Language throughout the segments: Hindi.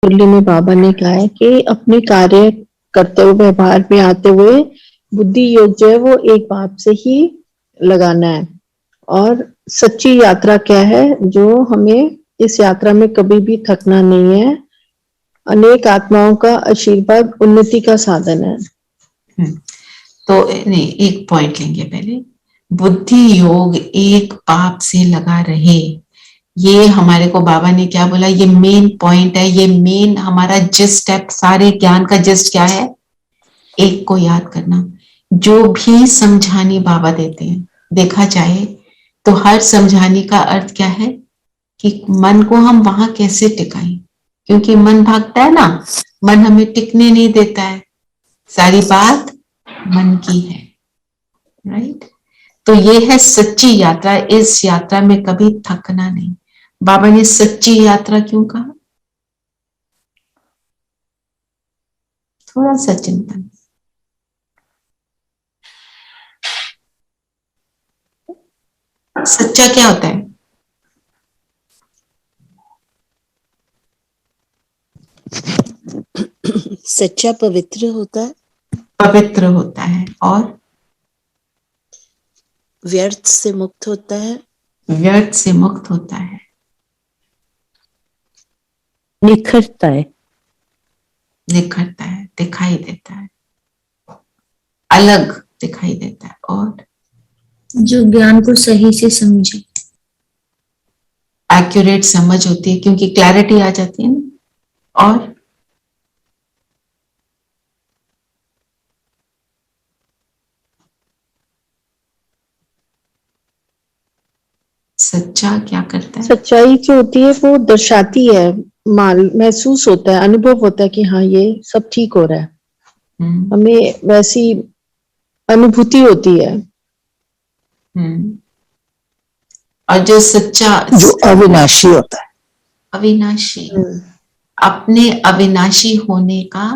मुरली में बाबा ने कहा है कि अपने कार्य करते हुए, व्यवहार में आते हुए बुद्धि योग जो है वो एक बात से ही लगाना है। और सच्ची यात्रा क्या है, जो हमें इस यात्रा में कभी भी थकना नहीं है। अनेक आत्माओं का आशीर्वाद उन्नति का साधन है। तो नहीं, एक पॉइंट लेंगे पहले। बुद्धि योग एक पाप से लगा रहे, ये हमारे को बाबा ने क्या बोला, ये मेन पॉइंट है, ये मेन हमारा जिस्ट है, सारे ज्ञान का जिस्ट क्या है, एक को याद करना। जो भी समझानी बाबा देते हैं, देखा जाए तो हर समझाने का अर्थ क्या है कि मन को हम वहां कैसे टिकाएं, क्योंकि मन भागता है ना, मन हमें टिकने नहीं देता है, सारी बात मन की है, राइट। तो ये है सच्ची यात्रा, इस यात्रा में कभी थकना नहीं। बाबा ने सच्ची यात्रा क्यों कहा, थोड़ा सा चिंतन। सच्चा क्या होता है, सच्चा पवित्र होता है, पवित्र होता है, और व्यर्थ से मुक्त होता है, व्यर्थ से मुक्त होता है, निखरता है, निखरता है, दिखाई देता है, अलग दिखाई देता है, और जो ज्ञान को सही से समझे, एक्यूरेट समझ होती है, क्योंकि क्लैरिटी आ जाती है ना। और सच्चा क्या करता है, सच्चाई जो होती है वो दर्शाती है, महसूस होता है, अनुभव होता है कि हाँ ये सब ठीक हो रहा है, हमें वैसी अनुभूति होती है। और जो सच्चा, जो अविनाशी होता है, अविनाशी, अपने अविनाशी होने का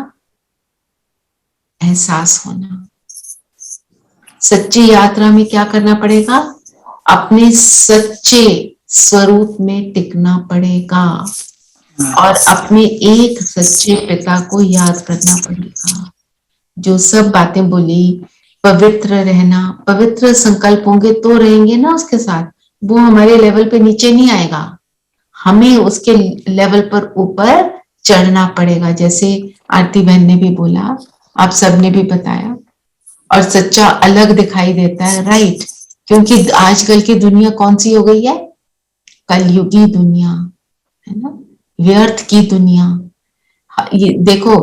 एहसास होना। सच्ची यात्रा में क्या करना पड़ेगा, अपने सच्चे स्वरूप में टिकना पड़ेगा, और अपने एक सच्चे पिता को याद करना पड़ेगा। जो सब बातें बोली, पवित्र रहना, पवित्र संकल्प होंगे तो रहेंगे ना उसके साथ, वो हमारे लेवल पे नीचे नहीं आएगा, हमें उसके लेवल पर ऊपर चढ़ना पड़ेगा। जैसे आरती बहन ने भी बोला, आप सबने भी बताया, और सच्चा अलग दिखाई देता है, राइट। क्योंकि आजकल की दुनिया कौन सी हो गई है, कलयुगी दुनिया है ना, व्यर्थ की दुनिया। ये देखो,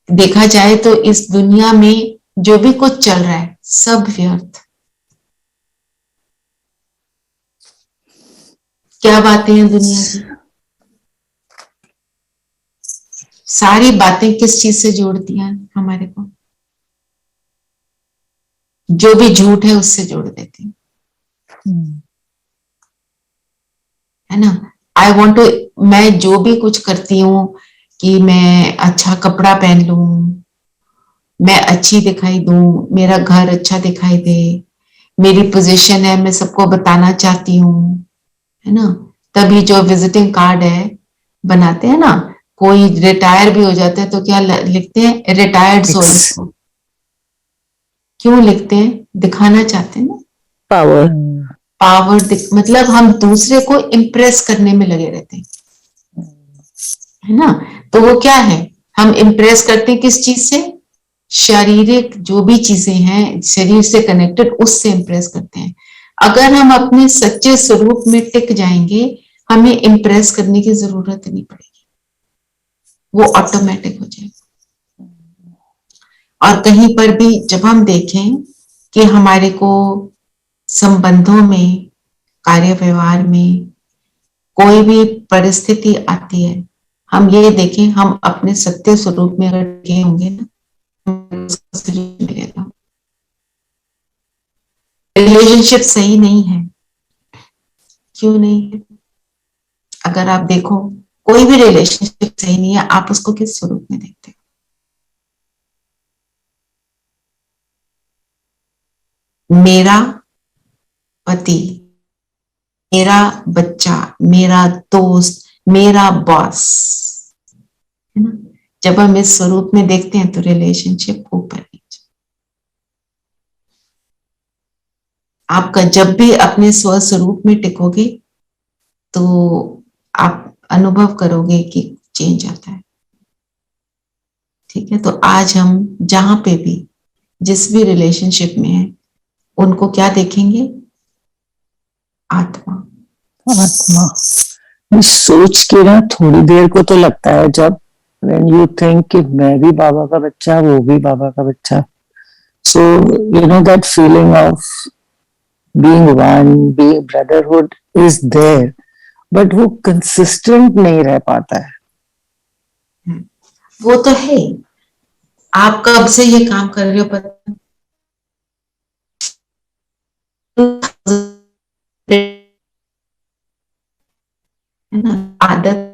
देखा जाए तो इस दुनिया में जो भी कुछ चल रहा है सब व्यर्थ। क्या बातें हैं दुनिया की, सारी बातें किस चीज से जोड़ती हैं हमारे को, जो भी झूठ है उससे जोड़ देती है ना। आई वॉन्ट टू, मैं जो भी कुछ करती हूँ कि मैं अच्छा कपड़ा पहन लूं, मैं अच्छी दिखाई दूं, मेरा घर अच्छा दिखाई दे, मेरी पोजीशन है, मैं सबको बताना चाहती हूँ, है ना। तभी जो विजिटिंग कार्ड है बनाते हैं ना, कोई रिटायर भी हो जाता है तो क्या लिखते हैं, रिटायर्ड सो एंड सो। क्यों लिखते हैं, दिखाना चाहते हैं ना, पावर, पावर, मतलब हम दूसरे को इम्प्रेस करने में लगे रहते हैं, है ना। तो वो क्या है, हम इम्प्रेस करते हैं किस चीज से, शारीरिक जो भी चीजें हैं शरीर से कनेक्टेड, उससे इम्प्रेस करते हैं। अगर हम अपने सच्चे स्वरूप में टिक जाएंगे, हमें इम्प्रेस करने की जरूरत नहीं पड़ेगी, वो ऑटोमेटिक हो जाएगा। और कहीं पर भी जब हम देखें कि हमारे को संबंधों में, कार्य व्यवहार में कोई भी परिस्थिति आती है, हम ये देखें, हम अपने सत्य स्वरूप में अगर टिके होंगे ना, रिलेशनशिप सही नहीं है। क्यों नहीं है, अगर आप देखो कोई भी रिलेशनशिप सही नहीं है, आप उसको किस स्वरूप में देखते हो, मेरा पति, मेरा बच्चा, मेरा दोस्त, मेरा बॉस, है ना। जब हम इस स्वरूप में देखते हैं तो रिलेशनशिप ऊपर नीचे। आपका जब भी अपने स्व स्वरूप में टिकोगे तो आप अनुभव करोगे कि चेंज आता है। ठीक है, तो आज हम जहां पे भी जिस भी रिलेशनशिप में है उनको क्या देखेंगे? आत्मा। आत्मा। ये सोच के ना थोड़ी देर को तो लगता है, जब when you think कि मैं भी बाबा का बच्चा, वो भी बाबा का बच्चा, so you know that feeling of being one, being brotherhood is there, but वो consistent नहीं रह पाता है। वो तो है। आप कब से ये काम कर रहे हो पता है ना। आदत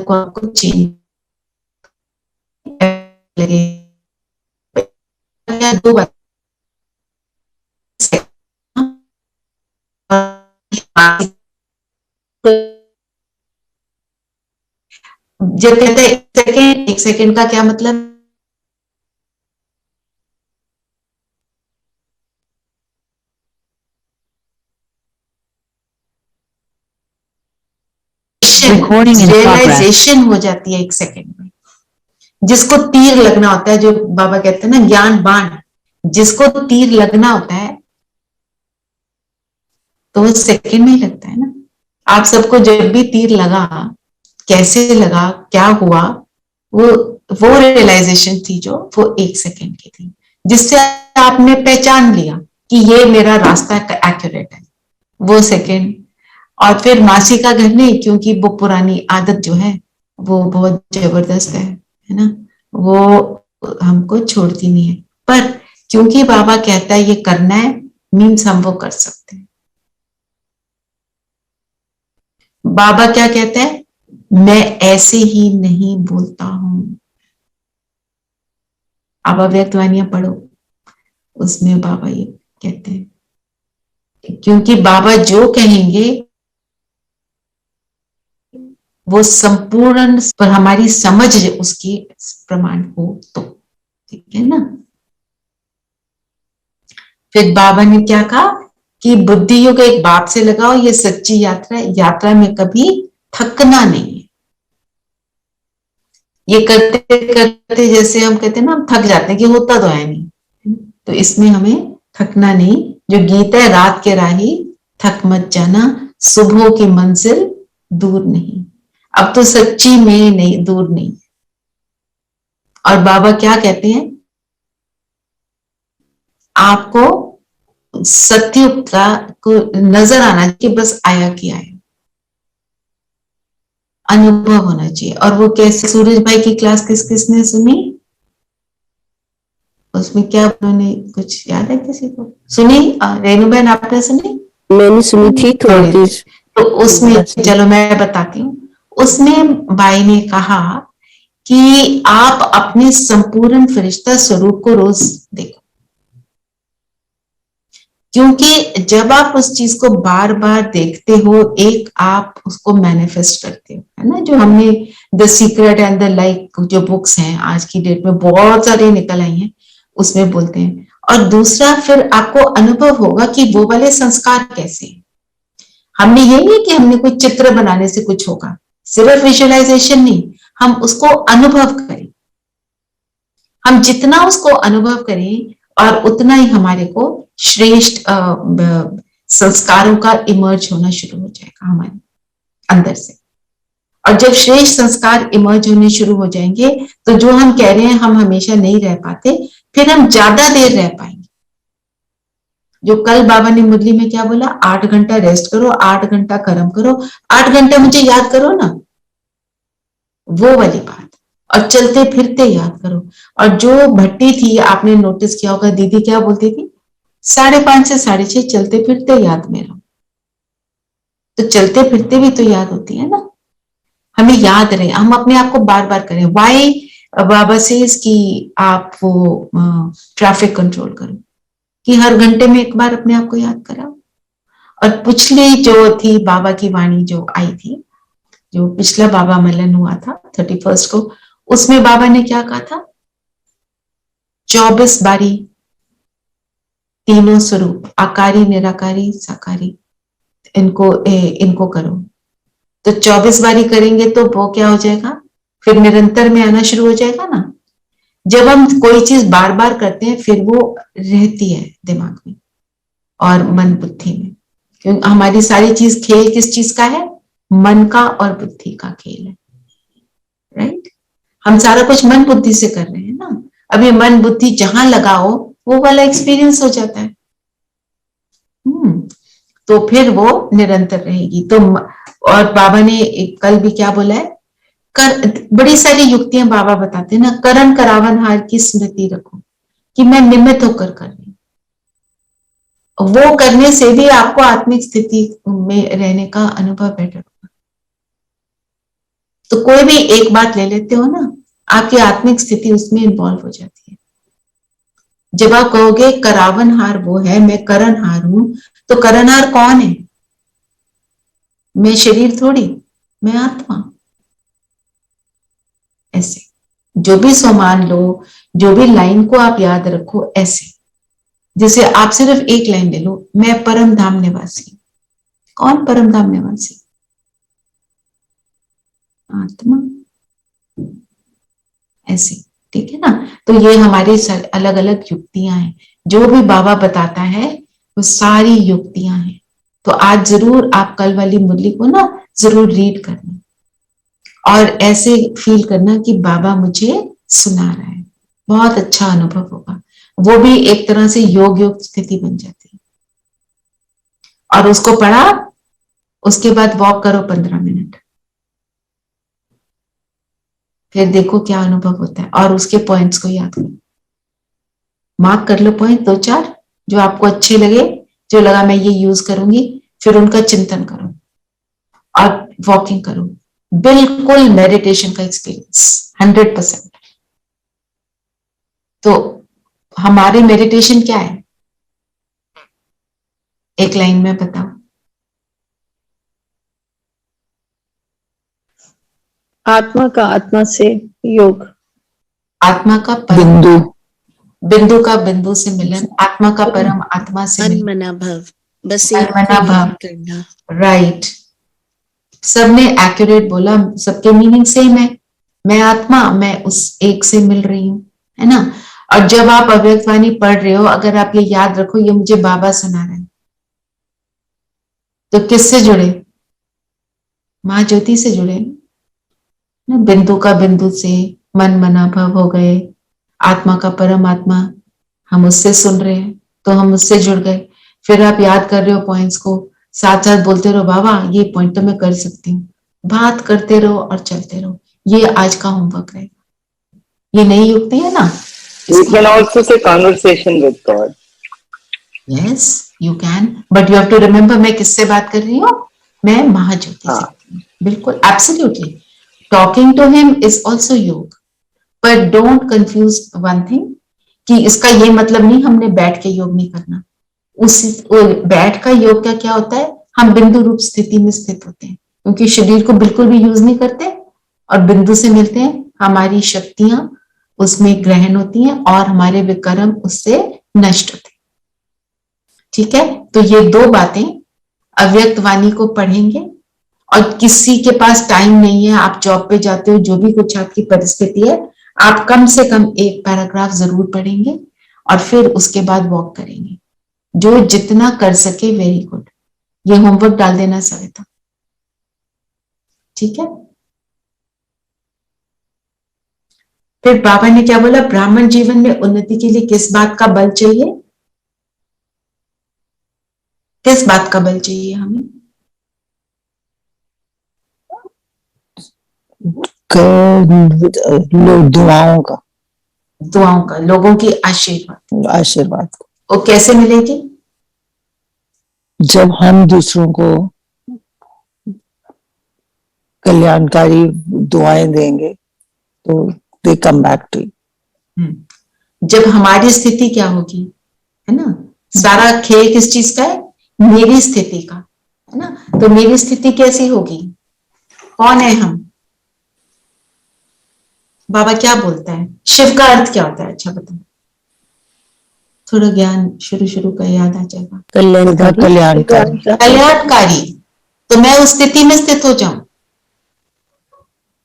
को आपको चेंज लगे। दो बार जब कहते हैं एक सेकेंड का क्या मतलब? रियलाइजेशन हो जाती है एक सेकेंड में, जिसको तीर लगना होता है, जो बाबा कहते हैं ना ज्ञान बाण, जिसको तीर लगना होता है तो वो सेकेंड में ही लगता है ना। आप सबको जब भी तीर लगा, कैसे लगा, क्या हुआ, वो रियलाइजेशन थी जो वो एक सेकेंड की थी, जिससे आपने पहचान लिया कि ये मेरा रास्ता एक्यूरेट है, वो सेकेंड। और फिर मासी का घर नहीं, क्योंकि वो पुरानी आदत जो है वो बहुत जबरदस्त है ना, वो हमको छोड़ती नहीं है। पर क्योंकि बाबा कहता है ये करना है, मीन्स हम वो कर सकते हैं। बाबा क्या कहते हैं? मैं ऐसे ही नहीं बोलता हूं। आप अव्यक्तवाणियां पढ़ो, उसमें बाबा ये कहते हैं, क्योंकि बाबा जो कहेंगे वो संपूर्ण, पर हमारी समझ उसकी प्रमाण हो तो, ठीक है ना। फिर बाबा ने क्या कहा कि बुद्धि योग एक बाप से लगाओ, ये सच्ची यात्रा है, यात्रा में कभी थकना नहीं है। ये करते करते जैसे हम कहते हैं ना, हम थक जाते हैं कि होता तो है नहीं, तो इसमें हमें थकना नहीं। जो गीत है, रात के राही थक मत जाना, सुबह की मंजिल दूर नहीं। अब तो सच्ची में नहीं, दूर नहीं। और बाबा क्या कहते हैं? आपको सत्य का को नजर आना कि बस आया किया है, अनुभव होना चाहिए। और वो कैसे? सूरज भाई की क्लास किस किसने सुनी? उसमें क्या उन्होंने कुछ याद है किसी को? सुनी? रेणु बहन आपने सुनी? मैंने सुनी थी थोड़ी। तो उसमें चलो मैं बताती हूँ। उसमें भाई ने कहा कि आप अपने संपूर्ण फरिश्ता स्वरूप को रोज देखो, क्योंकि जब आप उस चीज को बार बार देखते हो, एक आप उसको मैनिफेस्ट करते हो, है ना। जो हमने the secret and the like जो बुक्स हैं आज की डेट में बहुत सारी निकल आई हैं, उसमें बोलते हैं। और दूसरा फिर आपको अनुभव होगा कि वो वाले संस्कार कैसे हैं। हमने ये नहीं कि हमने कोई चित्र बनाने से कुछ होगा, सिर्फ विजुअलाइजेशन नहीं, हम उसको अनुभव करें। हम जितना उसको अनुभव करें और उतना ही हमारे को श्रेष्ठ संस्कारों का इमर्ज होना शुरू हो जाएगा हमारे अंदर से। और जब श्रेष्ठ संस्कार इमर्ज होने शुरू हो जाएंगे तो जो हम कह रहे हैं हम हमेशा नहीं रह पाते, फिर हम ज्यादा देर रह पाएंगे। जो कल बाबा ने मुरली में क्या बोला? 8 घंटा रेस्ट करो, 8 घंटा कर्म करो, 8 घंटे मुझे याद करो ना, वो वाली बात। और चलते फिरते याद करो। और जो भट्टी थी, आपने नोटिस किया होगा, दीदी क्या बोलती थी? 5:30 से 6:30 चलते फिरते याद में रहो। तो चलते फिरते भी तो याद होती है ना, हमें याद रहे, हम अपने आप को बार बार करें। वाई बाबा से कि आप वो ट्रैफिक कंट्रोल करो, कि हर घंटे में एक बार अपने आप को याद कराओ। और पिछली जो थी बाबा की वाणी जो आई थी, जो पिछला बाबा मिलन हुआ था 31 को, उसमें बाबा ने क्या कहा था? 24 बारी तीनों स्वरूप, आकारी, निराकारी, साकारी, इनको करो। तो 24 बारी करेंगे तो वो क्या हो जाएगा? फिर निरंतर में आना शुरू हो जाएगा ना। जब हम कोई चीज बार बार करते हैं फिर वो रहती है दिमाग में और मन बुद्धि में, क्योंकि हमारी सारी चीज, खेल किस चीज का है? मन का और बुद्धि का खेल है, राइट? हम सारा कुछ मन बुद्धि से कर रहे हैं ना। अब ये मन बुद्धि जहां लगाओ वो वाला एक्सपीरियंस हो जाता है। तो फिर वो निरंतर रहेगी। तो और बाबा ने कल भी क्या बोला है? बड़ी सारी युक्तियां बाबा बताते हैं ना। करण करावन हार की स्मृति रखो कि मैं निमित्त होकर कर रही हूं। वो करने से भी आपको आत्मिक स्थिति में रहने का अनुभव बेटर होगा। तो कोई भी एक बात ले लेते हो ना, आपकी आत्मिक स्थिति उसमें इन्वॉल्व हो जाती है। जब आप कहोगे करावनहार वो है, मैं करणहार हूं, तो करणहार कौन है? मैं शरीर थोड़ी, मैं आत्मा। ऐसे जो भी मान लो, जो भी लाइन को आप याद रखो ऐसे। जैसे आप सिर्फ एक लाइन ले लो, मैं परम धाम निवासी। कौन परम धाम निवासी? आत्मा। ऐसे, ठीक है ना। तो ये हमारी अलग अलग युक्तियां हैं। जो भी बाबा बताता है वो सारी युक्तियां हैं। तो आज जरूर आप कल वाली मुरली को ना जरूर रीड करना और ऐसे फील करना कि बाबा मुझे सुना रहा है। बहुत अच्छा अनुभव होगा। वो भी एक तरह से योग स्थिति बन जाती है। और उसको पढ़ा, उसके बाद वॉक करो 15 मिनट, फिर देखो क्या अनुभव होता है। और उसके पॉइंट्स को याद करो, मार्क कर लो पॉइंट 2-4 जो आपको अच्छे लगे, जो लगा मैं ये यूज करूंगी, फिर उनका चिंतन करो और वॉकिंग करो। बिल्कुल मेडिटेशन का एक्सपीरियंस 100%। तो हमारी मेडिटेशन क्या है? एक लाइन में बताओ। आत्मा का आत्मा से योग, आत्मा का बिंदु बिंदु का बिंदु से मिलन, आत्मा का परम आत्मा से मिलन, मनमना भव, बस एक मनमना को भाव। याद करना। राइट, सबने एक्यूरेट बोला, सबके मीनिंग सेम है। मैं आत्मा, मैं उस एक से मिल रही हूं, है ना। और जब आप अव्यक्तवाणी पढ़ रहे हो, अगर आप ये याद रखो ये मुझे बाबा सुना रहे हैं, तो किससे जुड़े? मां ज्योति से जुड़े ना। बिंदु का बिंदु से मन मना भव हो गए, आत्मा का परमात्मा, हम उससे सुन रहे हैं तो हम उससे जुड़ गए। फिर आप याद कर रहे हो पॉइंट्स को, साथ साथ बोलते रहो बाबा ये पॉइंट तो मैं कर सकती हूँ। बात करते रहो और चलते रहो। ये आज का होमवर्क है। ये नई युक्ति है ना। We can also say conversation with God. Yes, you can, but you have to remember मैं किससे बात कर रही हूँ? मैं महाज्योति से। बिल्कुल, absolutely. Talking to him is also योग, but don't confuse one thing कि इसका ये मतलब नहीं हमने बैठ के योग नहीं करना। बैठ का योग का क्या होता है? हम बिंदु रूप स्थिति में स्थित होते हैं, क्योंकि शरीर को बिल्कुल भी यूज नहीं करते और बिंदु से मिलते हैं। हमारी शक्तियां उसमें ग्रहण होती हैं और हमारे विकर्म उससे नष्ट होते हैं। ठीक है, तो ये दो बातें अव्यक्त वाणी को पढ़ेंगे। और किसी के पास टाइम नहीं है, आप जॉब पे जाते हो, जो भी कुछ आपकी परिस्थिति है, आप कम से कम एक पैराग्राफ जरूर पढ़ेंगे और फिर उसके बाद वॉक करेंगे। जो जितना कर सके वेरी गुड। ये होमवर्क डाल देना सविता, ठीक है। फिर बाबा ने क्या बोला? ब्राह्मण जीवन में उन्नति के लिए किस बात का बल चाहिए? किस बात का बल चाहिए हमें? दुआओं का, दुआओं का, लोगों की आशीर्वाद। आशीर्वाद। वो कैसे मिलेगी? जब हम दूसरों को कल्याणकारी दुआएं देंगे तो दे कम बैक टू यू। जब हमारी स्थिति क्या होगी, है ना। सारा खेल किस चीज का है? मेरी स्थिति का, है ना। तो मेरी स्थिति कैसी होगी? कौन है हम? बाबा क्या बोलता है? शिव का अर्थ क्या होता है? अच्छा बताओ, थोड़ा ज्ञान शुरू शुरू का याद आ जाएगा। कल्याणकारी। कल्याणकारी। तो मैं उस स्थिति में स्थित हो जाऊं,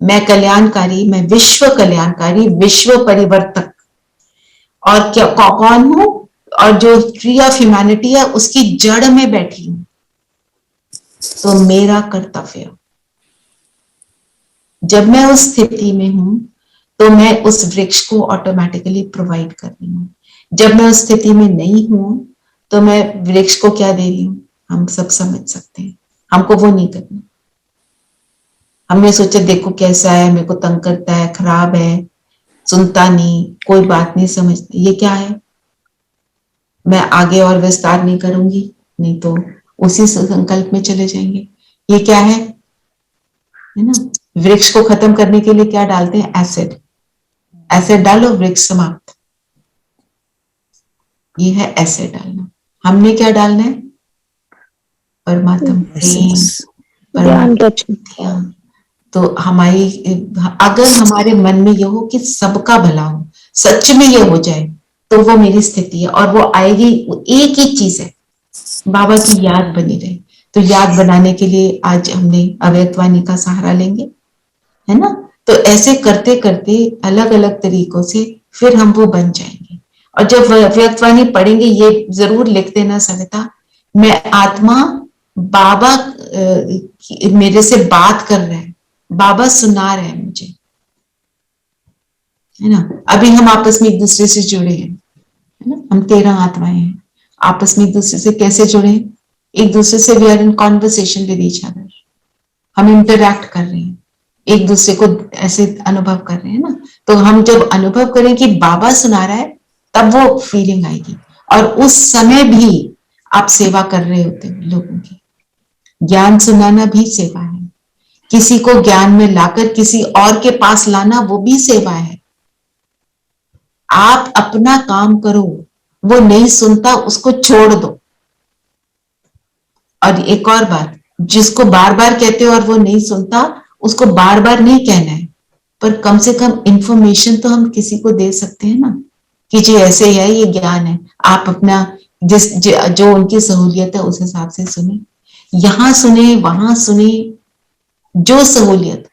मैं कल्याणकारी, मैं विश्व कल्याणकारी, विश्व परिवर्तक। और क्या कौन हूं? और जो ट्री ऑफ ह्यूमैनिटी है उसकी जड़ में बैठी हूं। तो मेरा कर्तव्य, जब मैं उस स्थिति में हूं तो मैं उस वृक्ष को ऑटोमेटिकली प्रोवाइड कर रही हूं। जब मैं उस स्थिति में नहीं हूं तो मैं वृक्ष को क्या दे रही हूं? हम सब समझ सकते हैं, हमको वो नहीं करना। हमने सोचा देखो कैसा है, मेरे को तंग करता है, खराब है, सुनता नहीं, कोई बात नहीं समझता। ये क्या है? मैं आगे और विस्तार नहीं करूंगी, नहीं तो उसी संकल्प में चले जाएंगे। ये क्या है ना? वृक्ष को खत्म करने के लिए क्या डालते हैं? एसिड। एसिड डालो, वृक्ष समाप्त। ये है एसिड डालना। हमने क्या डालना है? परमात्मा प्रेम, परमात्मा। तो हमारी, अगर हमारे मन में ये हो कि सबका भला हो, सच में ये हो जाए, तो वो मेरी स्थिति है और वो आएगी। एक ही चीज है, बाबा की याद बनी रहे। तो याद बनाने के लिए आज हमने अव्यक्तवाणी का सहारा लेंगे, है ना? तो ऐसे करते करते अलग अलग तरीकों से फिर हम वो बन जाएंगे। और जब अव्यक्तवाणी पढ़ेंगे, ये जरूर लिख देना सविता, मैं आत्मा, बाबा मेरे से बात कर रहे हैं, बाबा सुना रहे हैं मुझे, है ना? अभी हम आपस में एक दूसरे से जुड़े हैं, है ना? हम 13 आत्माएं हैं, आपस में एक दूसरे से कैसे जुड़े हैं? एक दूसरे से we are in conversation with each other. हम इंटरैक्ट कर रहे हैं, एक दूसरे को ऐसे अनुभव कर रहे हैं ना। तो हम जब अनुभव करें कि बाबा सुना रहा है, तब वो फीलिंग आएगी। और उस समय भी आप सेवा कर रहे होते हो लोगों की। ज्ञान सुनाना भी सेवा है, किसी को ज्ञान में लाकर किसी और के पास लाना, वो भी सेवा है। आप अपना काम करो, वो नहीं सुनता उसको छोड़ दो। और एक और बात, जिसको बार बार कहते हो और वो नहीं सुनता, उसको बार बार नहीं कहना है, पर कम से कम इंफॉर्मेशन तो हम किसी को दे सकते हैं ना, कि जी ऐसे है, ये ज्ञान है, आप अपना जो उनकी सहूलियत है उस हिसाब से सुने। यहां सुने, वहां सुने, जो सहूलियत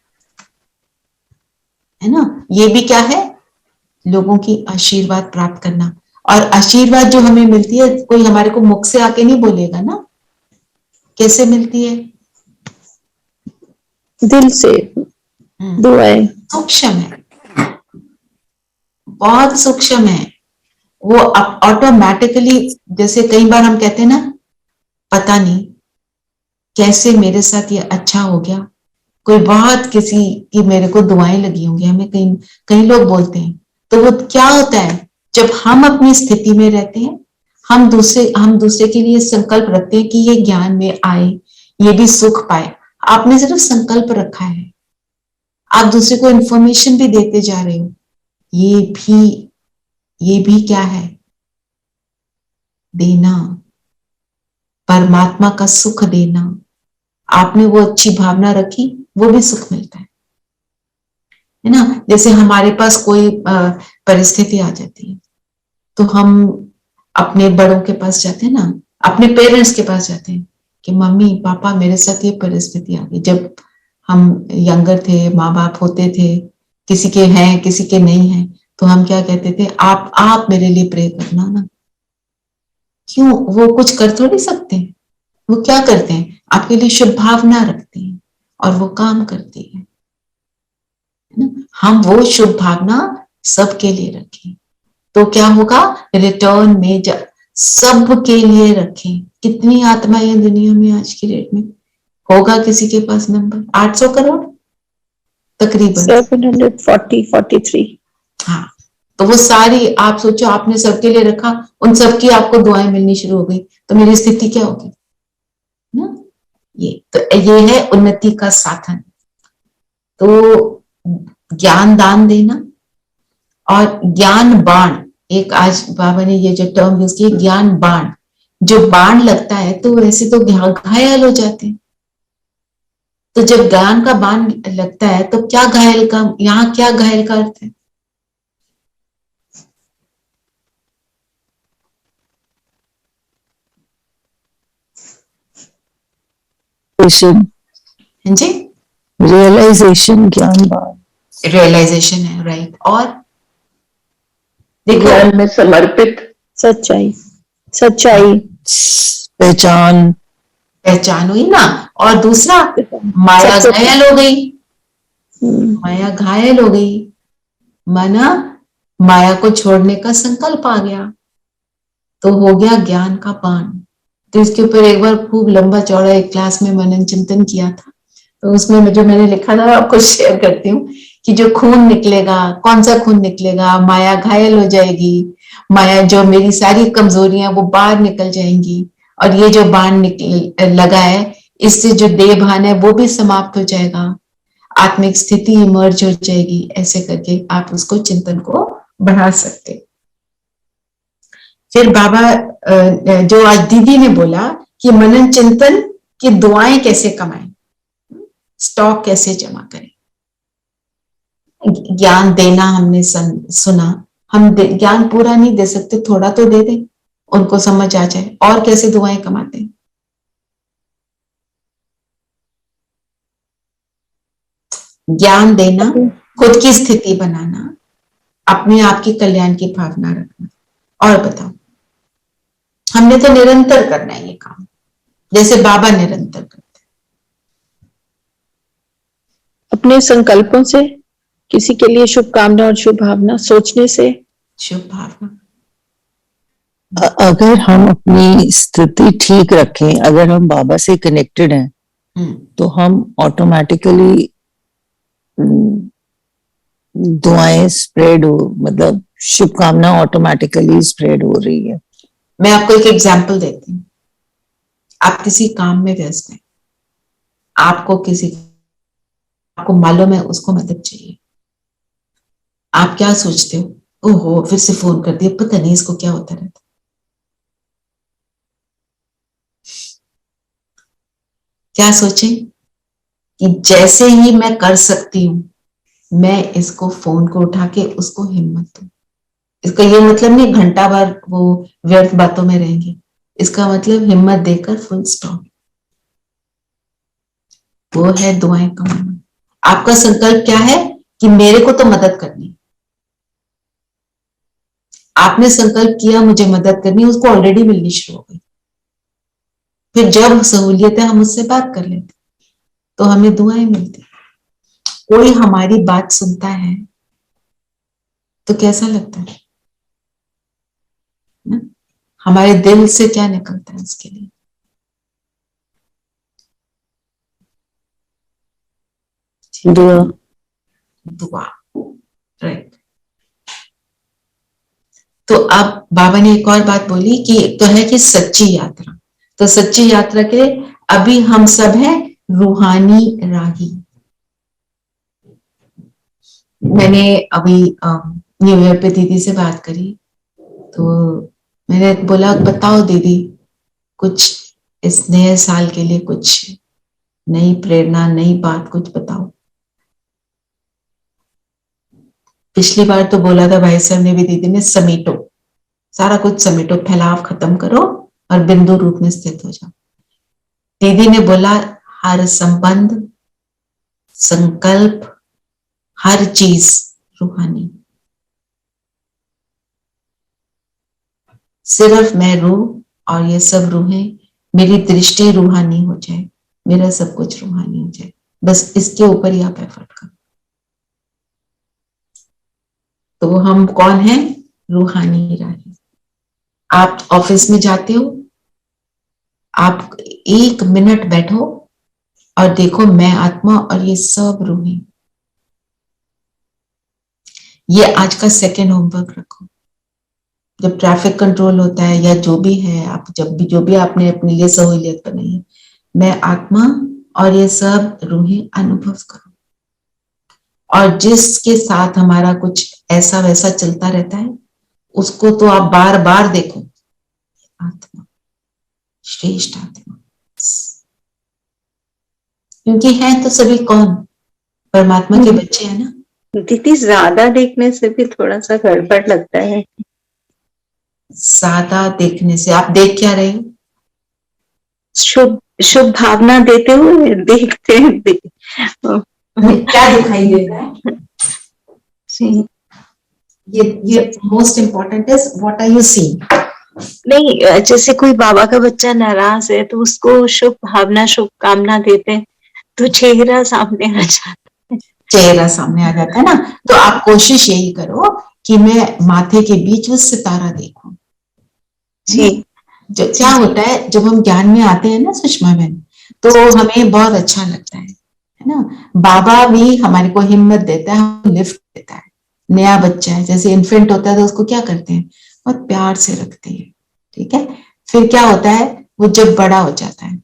है ना। ये भी क्या है? लोगों की आशीर्वाद प्राप्त करना। और आशीर्वाद जो हमें मिलती है, कोई हमारे को मुख से आके नहीं बोलेगा ना। कैसे मिलती है? दिल से दुआएं। सूक्ष्म है, बहुत सूक्ष्म है वो। ऑटोमेटिकली, जैसे कई बार हम कहते हैं ना, पता नहीं कैसे मेरे साथ ये अच्छा हो गया, कोई बहुत किसी की मेरे को दुआएं लगी होंगी, हमें कई लोग बोलते हैं। तो वो क्या होता है? जब हम अपनी स्थिति में रहते हैं, हम दूसरे के लिए संकल्प रखते हैं कि ये ज्ञान में आए, ये भी सुख पाए। आपने सिर्फ संकल्प रखा है, आप दूसरे को इंफॉर्मेशन भी देते जा रहे हो। ये भी क्या है? देना, परमात्मा का सुख देना। आपने वो अच्छी भावना रखी, वो भी सुख मिलता है ना। जैसे हमारे पास कोई परिस्थिति आ जाती है, तो हम अपने बड़ों के पास जाते हैं ना, अपने पेरेंट्स के पास जाते हैं कि मम्मी पापा मेरे साथ ये परिस्थिति आ गई। जब हम यंगर थे, माँ बाप होते थे, किसी के हैं किसी के नहीं है, तो हम क्या कहते थे? आप मेरे लिए प्रे करना ना। क्यों? वो कुछ कर थोड़ी सकते हैं। वो क्या करते हैं? आपके लिए शुभ भावना रखते हैं और वो काम करती है ना। हम वो शुभ भावना सबके लिए रखें, तो क्या होगा? रिटर्न में सबके लिए रखें। कितनी आत्माएं दुनिया में आज की डेट में? होगा किसी के पास नंबर? 800 करोड़ तकरीबन, 743। हाँ। तो वो सारी, आप सोचो, आपने सबके लिए रखा, उन सबकी आपको दुआएं मिलनी शुरू हो गई, तो मेरी स्थिति क्या होगी ना। ये है उन्नति का साधन। तो ज्ञान दान देना और ज्ञान बाण, एक आज बाबा ने ये जो टर्म यूज किया, ज्ञान बाण। जो बाण लगता है तो वैसे तो घायल हो जाते हैं, तो जब ज्ञान का बाण लगता है तो क्या घायल का, यहाँ क्या घायल का अर्थ है? हाँ जी, रियलाइजेशन, ज्ञान बाण, रियलाइजेशन है, राइट। और देखो, ज्ञान में समर्पित, सच्चाई, सच्चाई, पहचान, पहचान हुई ना। और दूसरा, माया सबसे घायल हो गई, हम्म, माया घायल हो गई, माना माया को छोड़ने का संकल्प आ गया, तो हो गया ज्ञान का बाण। तो इसके ऊपर एक बार खूब लंबा चौड़ा एक क्लास में मनन चिंतन किया था, तो उसमें जो मैंने लिखा था आपको शेयर करती हूँ कि जो खून निकलेगा, कौन सा खून निकलेगा? माया घायल हो जाएगी, माया जो मेरी सारी कमजोरियां वो बाहर निकल जाएंगी, और ये जो बाण लगा है इससे जो देह भान है वो भी समाप्त हो जाएगा, आत्मिक स्थिति इमर्ज हो जाएगी। ऐसे करके आप उसको चिंतन को बढ़ा सकते। फिर बाबा जो आज दीदी ने बोला कि मनन चिंतन की दुआएं कैसे कमाएं, स्टॉक कैसे जमा करें। ज्ञान देना हमने सुना, हम ज्ञान पूरा नहीं दे सकते, थोड़ा तो दे दें, उनको समझ आ जाए। और कैसे दुआएं कमाते हैं? ज्ञान देना, खुद की स्थिति बनाना, अपने आप की कल्याण की भावना रखना। और बताओ, हमने तो निरंतर करना है ये काम, जैसे बाबा निरंतर करते। अपने संकल्पों से, किसी के लिए शुभकामना और शुभ भावना सोचने से, शुभ भावना। अगर हम अपनी स्थिति ठीक रखें, अगर हम बाबा से कनेक्टेड हैं, तो हम ऑटोमेटिकली दुआएं स्प्रेड हो, मतलब शुभकामना ऑटोमेटिकली स्प्रेड हो रही है। मैं आपको एक एग्जांपल देती हूँ। आप किसी काम में व्यस्त हैं, आपको मालूम है उसको मदद चाहिए, आप क्या सोचते हो? ओहो, फिर से फोन कर दिया, पता नहीं इसको क्या होता रहता। क्या सोचें कि जैसे ही मैं कर सकती हूं मैं इसको फोन को उठा के उसको हिम्मत दूं। इसका ये मतलब नहीं घंटा भर वो व्यर्थ बातों में रहेंगे, इसका मतलब हिम्मत देकर फुल स्टॉप। वो है दुआएं कमाना। आपका संकल्प क्या है कि मेरे को तो मदद करनी, आपने संकल्प किया मुझे मदद करनी, उसको ऑलरेडी मिलनी शुरू हो गई। फिर जब सहूलियत है हम उससे बात कर लेते, तो हमें दुआएं मिलती। कोई हमारी बात सुनता है तो कैसा लगता है ना? हमारे दिल से क्या निकलता है उसके लिए? दुआ, दुआ, राइट। तो अब बाबा ने एक और बात बोली कि तो है कि सच्ची यात्रा, तो सच्ची यात्रा के लिए अभी हम सब हैं रूहानी राही। मैंने अभी न्यू ईयर पे दीदी से बात करी, तो मैंने बोला बताओ दीदी कुछ इस नए साल के लिए कुछ नई प्रेरणा, नई बात कुछ बताओ। पिछली बार तो बोला था भाई साहब ने भी, दीदी ने, समेटो, सारा कुछ समेटो, फैलाव खत्म करो और बिंदु रूप में स्थित हो जाओ। दीदी ने बोला हर संबंध, संकल्प, हर चीज रूहानी, सिर्फ मैं रूह और ये सब रूहें, मेरी दृष्टि रूहानी हो जाए, मेरा सब कुछ रूहानी हो जाए, बस इसके ऊपर ही आप एफर्ट करो। तो हम कौन हैं? रूहानी राही। आप ऑफिस में जाते हो, आप 1 मिनट बैठो और देखो मैं आत्मा और ये सब रूहें। ये आज का सेकेंड होमवर्क रखो। जब ट्रैफिक कंट्रोल होता है या जो भी है, आप जब भी जो भी आपने अपने लिए सहूलियत बनाई है, मैं आत्मा और ये सब रूहें अनुभव करो। और जिसके साथ हमारा कुछ ऐसा वैसा चलता रहता है उसको तो आप बार बार देखो, आत्मा, श्रेष्ठ आत्मा। क्योंकि हैं तो सभी कौन, परमात्मा के बच्चे हैं ना। दीदी ज्यादा देखने से भी थोड़ा सा गड़बड़ लगता है। ज्यादा देखने से आप देख क्या रहे हो? शुभ शुभ भावना देते हुए देखते हैं क्या दिखाई देता है? जी। ये most important is what are you seeing. नहीं, जैसे कोई बाबा का बच्चा नाराज है तो उसको शुभ भावना शुभ कामना देते हैं तो चेहरा सामने आ जाता है। चेहरा सामने आ जाता है ना। तो आप कोशिश यही करो कि मैं माथे के बीच वो सितारा देखूं। जी। जो क्या होता है जब हम ज्ञान में आते हैं ना सुषमा बहन, तो हमें बहुत अच्छा लगता है ना। बाबा भी हमारे को हिम्मत देता है, लिफ्ट देता है। नया बच्चा है, जैसे इन्फेंट होता है तो उसको क्या करते हैं, बहुत प्यार से रखते हैं, ठीक है। फिर क्या होता है, वो जब बड़ा हो जाता है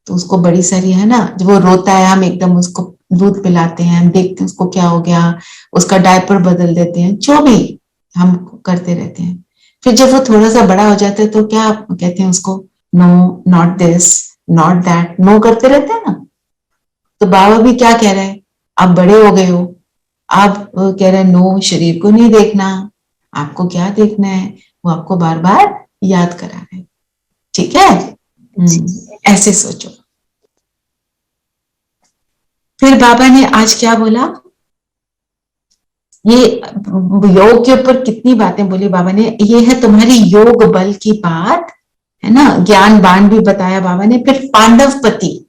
तो उसको बड़ी सारी है ना, जब वो रोता है हम एकदम उसको दूध पिलाते हैं, हम देखते हैं उसको क्या हो गया, उसका डायपर बदल देते हैं, जो भी हम करते रहते हैं। फिर जब वो थोड़ा सा बड़ा हो जाता है तो क्या कहते हैं उसको, no not this not that, no करते रहते हैं ना। तो बाबा भी क्या कह रहे हैं, आप बड़े हो गए हो, आप कह रहे हैं नो, शरीर को नहीं देखना, आपको क्या देखना है, वो आपको बार बार याद करा रहे हैं, ठीक है। ऐसे सोचो। फिर बाबा ने आज क्या बोला, ये योग के ऊपर कितनी बातें बोली बाबा ने, ये है तुम्हारी योग बल की बात, है ना। ज्ञान बाण भी बताया बाबा ने। फिर पांडवपति,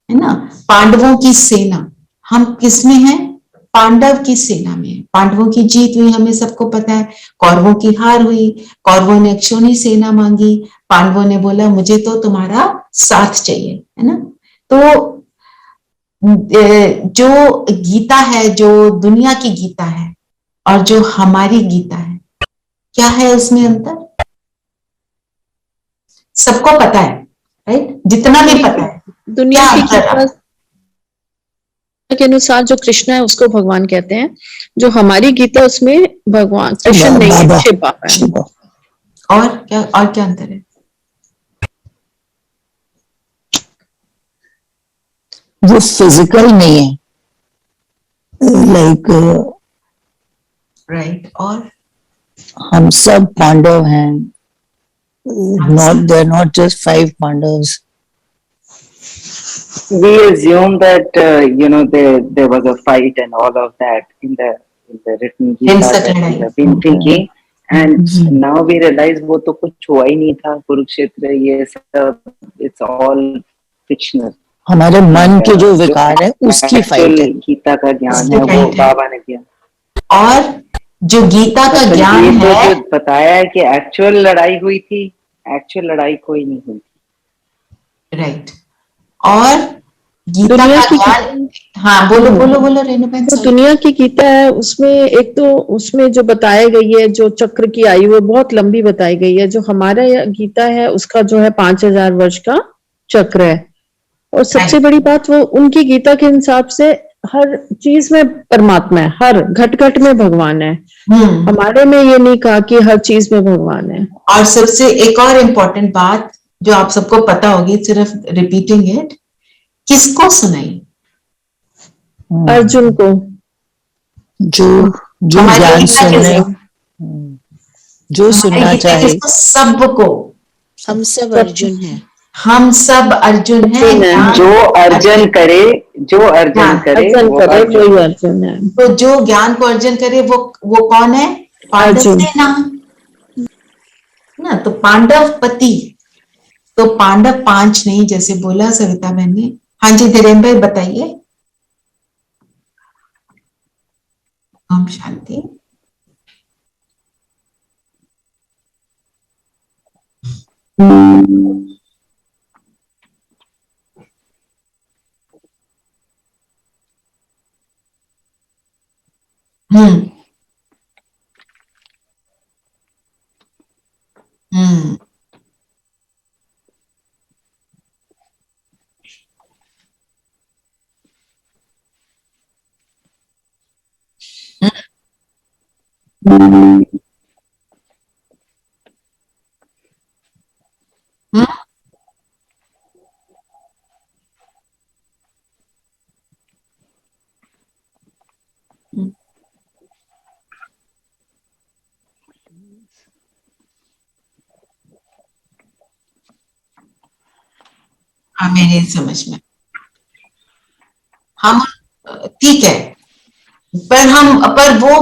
है ना, पांडवों की सेना, हम किसमें हैं, पांडव की सेना में। पांडवों की जीत हुई हमें सबको पता है, कौरवों की हार हुई, कौरवों ने क्षोणी सेना मांगी, पांडवों ने बोला मुझे तो तुम्हारा साथ चाहिए, है ना। तो जो गीता है, जो दुनिया की गीता है और जो हमारी गीता है, क्या है उसमें अंतर, सबको पता है, राइट, जितना भी पता है। दुनिया क्या की अंतर गीता के अनुसार जो कृष्ण है उसको भगवान कहते हैं, जो हमारी गीता उसमें भगवान कृष्ण नहीं है, बाबा शिव बाबा है। शिवा। और क्या अंतर है? वो फिजिकल नहीं है, लाइक राइट, और हम सब पांडव हैं, not they're not just 5 Pandavs. We assume that there was a fight and all of that in the written Gita हिंसक that we लड़ाई। have been thinking, and now we realize वो तो कुछ हुआ ही नहीं था, कुरुक्षेत्र ये सब it's all fictional. हमारे मन के जो विकार है उसकी फाइट है. Actual गीता का ज्ञान उसकी है वो fight है। बाबा ने दिया। और जो गीता का मतलब ज्ञान ये तो है, जो बताया है कि एक्चुअल लड़ाई हुई थी, एक्चुअल लड़ाई कोई नहीं हुई। राइट, और गीता दुनिया का की ज्ञान, हाँ बोलो बोलो बोलो रेणु बहन, जो सॉरी। दुनिया की गीता है उसमें एक तो उसमें जो बताया गई है, जो चक्र की आयु है बहुत लंबी बताई गई है। जो हमारा गीता है उसका जो है 5000 वर्ष का चक्र है। और सबसे बड़ी बात, वो उनकी गीता के हिसाब से हर चीज में परमात्मा है, हर घट घट में भगवान है। हमारे में ये नहीं कहा कि हर चीज में भगवान है। और सबसे एक और इम्पोर्टेंट बात जो आप सबको पता होगी, सिर्फ रिपीटिंग इट, किसको सुनाई, अर्जुन को, जो जो हमारी ज्ञान गीता सुनने, किसको, जो हमारी सुनना गीता चाहे. किसको, सबको, हम सब सब अर्जुन हैं। हम सब अर्जुन हैं। अर्जुन है। ज्ञान- जो अर्जन करे, जो अर्जन हाँ, करे अर्जन वो करे अर्जुन। वही अर्जुन है। तो जो ज्ञान को अर्जन करे वो कौन है, पांडव अर्जुन। सेना ना। तो पांडव पति, तो पांडव 5 नहीं, जैसे बोला सविता बहन ने। हाँ जी धीरेन्द्र भाई बताइए। ओम शांति। हम्म हम्म हाँ, मेरे समझ में हम ठीक है, पर वो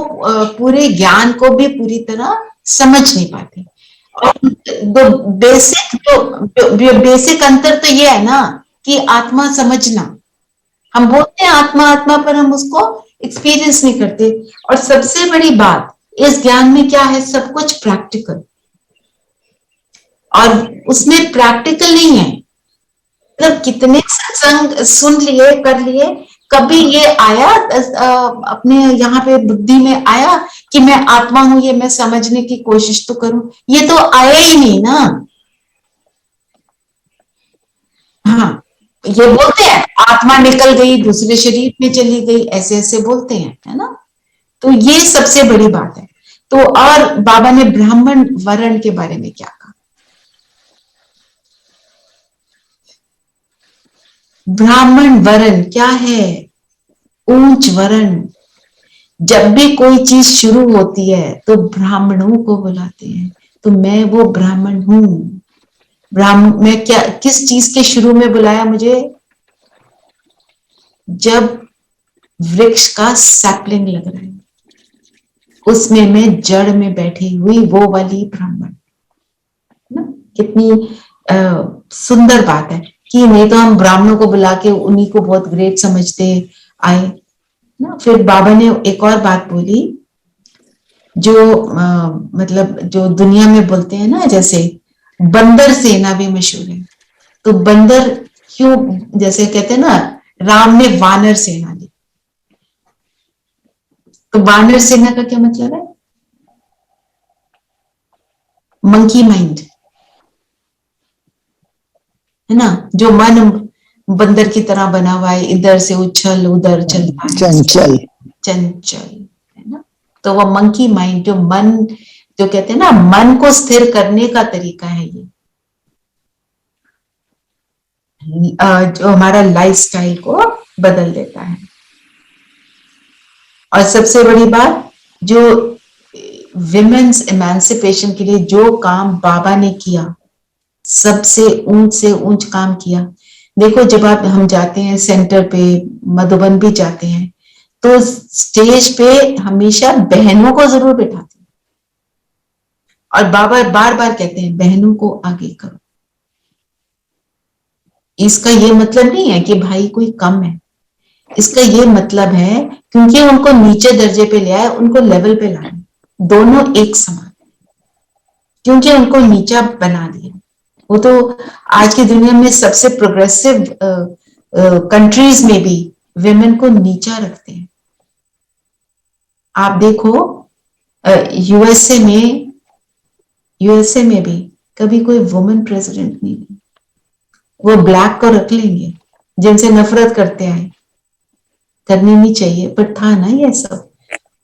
पूरे ज्ञान को भी पूरी तरह समझ नहीं पाते। और बेसिक अंतर तो ये है ना कि आत्मा समझना, हम बोलते हैं आत्मा आत्मा, पर हम उसको एक्सपीरियंस नहीं करते। और सबसे बड़ी बात इस ज्ञान में क्या है, सब कुछ प्रैक्टिकल, और उसमें प्रैक्टिकल नहीं है। मतलब कितने सत्संग सुन लिए, कर लिए, कभी ये आया अपने यहाँ पे बुद्धि में आया कि मैं आत्मा हूं, ये मैं समझने की कोशिश तो करूं? ये तो आया ही नहीं ना। हाँ, ये बोलते हैं आत्मा निकल गई दूसरे शरीर में चली गई, ऐसे ऐसे बोलते हैं, है ना। तो ये सबसे बड़ी बात है। तो और बाबा ने ब्राह्मण वर्ण के बारे में क्या कहा? ब्राह्मण वर्ण क्या है? ऊंच वर्ण। जब भी कोई चीज शुरू होती है तो ब्राह्मणों को बुलाते हैं, तो मैं वो ब्राह्मण हूं। ब्राह्मण मैं क्या, किस चीज के शुरू में बुलाया मुझे? जब वृक्ष का सैपलिंग लग रहा है, उसमें मैं जड़ में बैठी हुई वो वाली ब्राह्मण ना। कितनी सुंदर बात है कि नहीं तो हम ब्राह्मणों को बुला के उन्हीं को बहुत ग्रेट समझते आए ना। फिर बाबा ने एक और बात बोली जो मतलब जो दुनिया में बोलते हैं ना, जैसे बंदर सेना भी मशहूर है। तो बंदर क्यों, जैसे कहते हैं ना राम ने वानर सेना ली, तो वानर सेना का क्या मतलब है? मंकी माइंड, है ना, जो मन बंदर की तरह बना हुआ है, इधर से उछल उधर चलता है, चंचल चंचल, है ना। तो वो मंकी माइंड, जो मन, जो कहते हैं ना मन को स्थिर करने का तरीका है ये, जो हमारा लाइफस्टाइल को बदल देता है। और सबसे बड़ी बात, जो विमेन्स इमेंसिपेशन के लिए जो काम बाबा ने किया, सबसे ऊंच से ऊंच काम किया। देखो जब आप हम जाते हैं सेंटर पे, मधुबन भी जाते हैं, तो स्टेज पे हमेशा बहनों को जरूर बिठाते हैं, और बाबा बार बार कहते हैं बहनों को आगे करो। इसका ये मतलब नहीं है कि भाई कोई कम है, इसका ये मतलब है क्योंकि उनको नीचे दर्जे पे ले आए, उनको लेवल पे लाए, दोनों एक समान, क्योंकि उनको नीचा बना दिया। वो तो आज की दुनिया में सबसे प्रोग्रेसिव कंट्रीज में भी विमेन को नीचा रखते हैं। आप देखो यूएसए में भी कभी कोई वुमेन प्रेसिडेंट नहीं है। वो ब्लैक को रख लेंगे जिनसे नफरत करते आए, करनी नहीं चाहिए, पर था ना ये सब।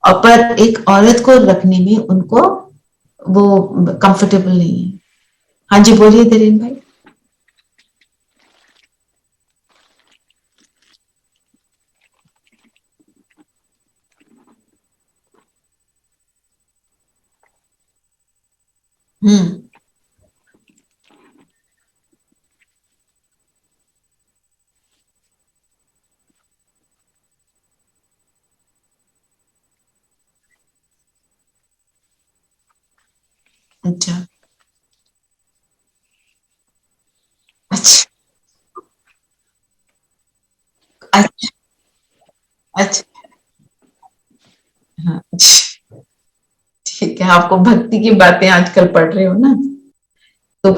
और पर एक औरत को रखने में उनको वो कंफर्टेबल नहीं है। हाँ जी, बोलिए धीरेन भाई। अच्छा अच्छा अच्छा अच्छा, हाँ अच्छा, ठीक है, आपको भक्ति की बातें आजकल पढ़ रहे हो ना, तो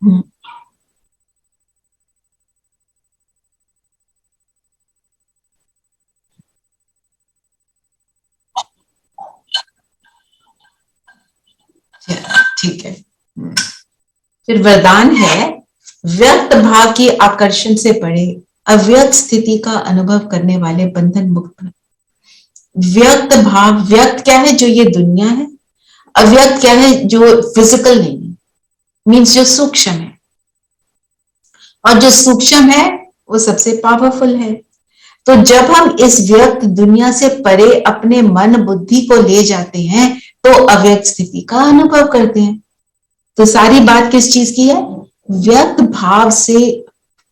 हम्म, ठीक है। फिर वरदान है, व्यक्त भाव की आकर्षण से पड़े अव्यक्त स्थिति का अनुभव करने वाले बंधन मुक्त। व्यक्त भाव, व्यक्त क्या है? जो ये दुनिया है। अव्यक्त क्या है? जो फिजिकल नहीं है, मीन्स जो सूक्ष्म है। और जो सूक्ष्म है वो सबसे पावरफुल है। तो जब हम इस व्यक्त दुनिया से परे अपने मन बुद्धि को ले जाते हैं तो अव्यक्त स्थिति का अनुभव करते हैं। तो सारी बात किस चीज की है? व्यक्त भाव से